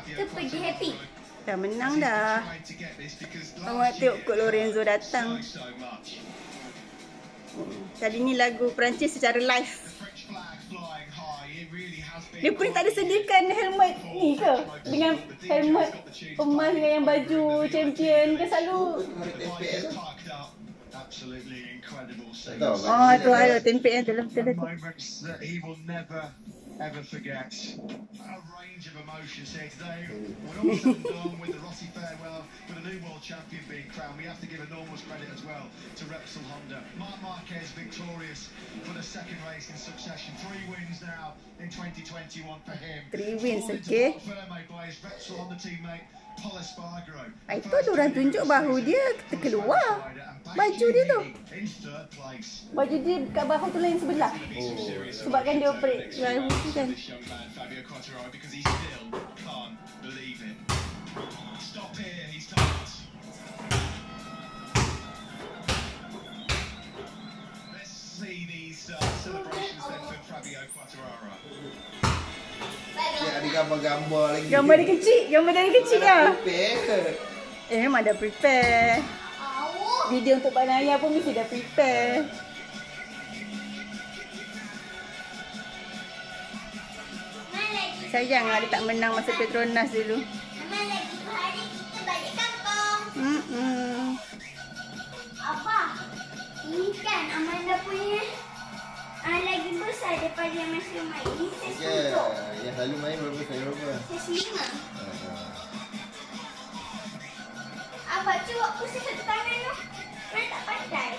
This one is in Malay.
Kita pergi happy. Dah menang dah. Awak tengok Kok Lorenzo datang. Kali ni lagu Perancis secara live. Dia pun tak ada sediakan helmet ni ke? Dengan helmet emas dengan yang baju champion ke selalu. Oh tu ada tempek yang dalam ever forget. A range of emotions here today. When all said and done with the Rossi farewell, with a new world champion being crowned, we have to give enormous credit as well to Repsol Honda. Marc Marquez victorious for the second race in succession. 3 wins now in 2021 for him. 3 wins, okay. By his Repsol Honda teammate Paul Espargaro. Itu orang tunjuk bahu dia keluar. Baju dia tu. Baju dia kat bahu tu lain sebelah. Sebabkan dia operate bahu tu kan. Ada gambar-gambar lagi. Gambar dia kecil. Gambar dia kecil lah. Memang dah prepare. Video untuk Banaya pun mesti dah prepare. Sayang lah dia tak menang masa Petronas dulu. Memang lagi 2 hari kita balik kampung. Abah, ini kan Amanda punya lagi besar daripada yang masih main. Ini saya 7. Yang selalu main berapa? Saya 5. Abah cuba pusing satu tangan tu. Mana tak pandai.